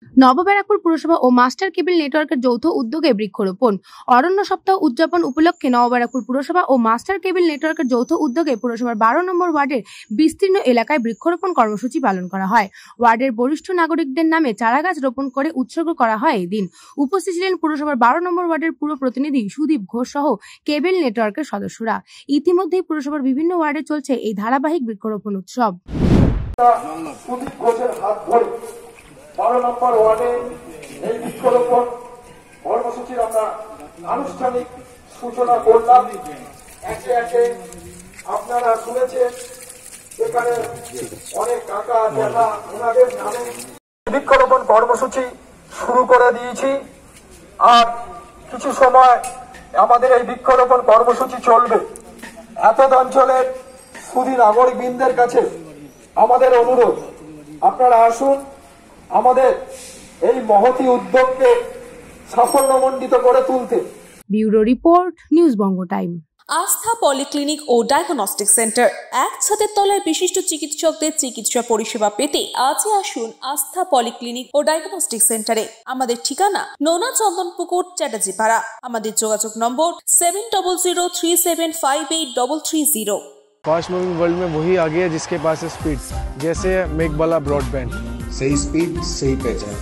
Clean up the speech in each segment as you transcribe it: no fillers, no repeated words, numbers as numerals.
নবব্যারাকপুর পুরসভা ও মাস্টার কেবল নেটওয়ার্কের যৌথ উদ্যোগে বৃক্ষরোপণ। অরণ্য সপ্তাহ উদযাপন উপলক্ষে নবব্যারাকপুর পুরসভা ও মাস্টার কেবল নেটওয়ার্কের যৌথ উদ্যোগে পুরসভার 12 নম্বর ওয়ার্ডের বিস্তীর্ণ এলাকায় বৃক্ষরোপণ কর্মসূচি পালন করা হয়। ওয়ার্ডের বরিষ্ঠ নাগরিকদের নামে চারাগাছ রোপণ করে উৎসর্গ করা হয় এই দিন। উপস্থিত ছিলেন পুরসভার 12 নম্বর ওয়ার্ডের পুর প্রতিনিধি সুদীপ ঘোষ সহ কেবল নেটওয়ার্কের সদস্যরা। ইতিমধ্যেই পুরসভার বিভিন্ন ওয়ার্ডে চলছে এই ধারাবাহিক বৃক্ষরোপণ উৎসব। 12 নম্বর ওয়ার্ডে এই বৃক্ষরোপণ কর্মসূচির আমরা আনুষ্ঠানিক সূচনা করলাম। একে একে আপনারা শুনেছেন এখানে অনেক কাকা জ্যাঠা ওনাদের নামে বৃক্ষরোপণ কর্মসূচি শুরু করে দিয়েছি। আর কিছু সময় আমাদের এই বৃক্ষরোপণ কর্মসূচি চলবে। এতদ অঞ্চলের সুধী নাগরিকবৃন্দের কাছে আমাদের অনুরোধ, আপনারা আসুন আমাদের এই মহতি উদ্যোগকে সাফল্যমণ্ডিত করে তুলতে। ব্যুরো রিপোর্ট, নিউজ বঙ্গ টাইম। আস্থা পলিক্লিনিক ও ডায়াগনস্টিক সেন্টার, এক ছাদের তলায় বিশিষ্ট চিকিৎসকদের চিকিৎসা পরিষেবা পেতে আজই আসুন আস্থা পলিক্লিনিক ও ডায়াগনস্টিক সেন্টারে। আমাদের ঠিকানা নোনা চন্দনপুকুর, চ্যাটার্জিপাড়া। আমাদের যোগাযোগ নম্বর 7003758330। फास्ट मूविंग वर्ल्ड में वही आगे है जिसके पास है स्पीड, जैसे मेघबाला ब्रॉडबैंड। सही स्पीड सही पहचान।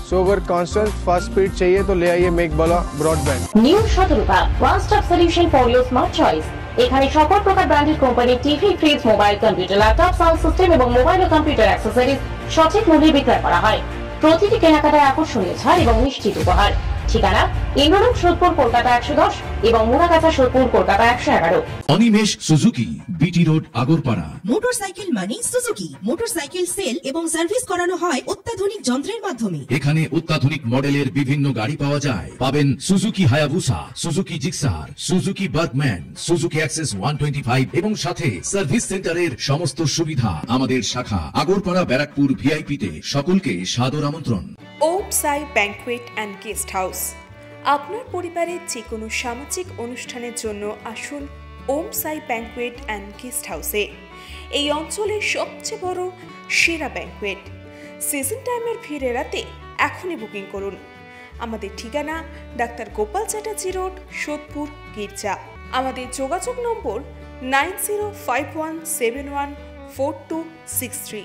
सो अगर कांस्टेंट फास्ट स्पीड चाहिए तो ले आइए Meghbala broadband. New Shatarupa one stop solution for your smart choice. এখানে সকল প্রকার ব্র্যান্ডেড কোম্পানির TV, fridge, mobile, computer, laptop, sound system এবং মোবাইল ও কম্পিউটার অ্যাক্সেসরিজ সঠিক মূল্যে বিক্রয় করা হয়। প্রতিটি কেনাকাটায় আকর্ষণীয় ছাড় এবং নিশ্চিত উপহার। ঠিকানা ইন্দ্রনগর, সোদপুর, কলকাতা 110 এবং Muragachha, Sodepur, Kolkata 111। Animesh Suzuki, BT road, Agarpara. Motorcycle মানে সুজুকি। মোটরসাইকেল সেল এবং সার্ভিস করানো হয় অত্যাধুনিক যন্ত্রের মাধ্যমে। এখানে অত্যাধুনিক মডেলের বিভিন্ন গাড়ি পাওয়া যায়। পাবেন Suzuki Hayabusa, Suzuki Gixxer, Suzuki Bergman, Suzuki access 125 এবং সাথে সার্ভিস সেন্টারের সমস্ত সুবিধা। আমাদের শাখা আগরপাড়া, ব্যারাকপুর ভিআইপি তে। সকলকে সাদর আমন্ত্রণ। ওম সাই ব্যাংকুয়েট অ্যান্ড গেস্ট হাউস। আপনার পরিবারের যে কোনো সামাজিক অনুষ্ঠানের জন্য আসুন ওম সাই ব্যাংকুয়েট অ্যান্ড গেস্ট হাউসে। এই অঞ্চলের সবচেয়ে বড় সেরা ব্যাংকুয়েট। সিজন টাইমের ভিড় এড়াতে এখনই বুকিং করুন। আমাদের ঠিকানা ডাক্তার গোপাল চ্যাটার্জি রোড, সোদপুর, গির্জা। আমাদের যোগাযোগ নম্বর 9051714263।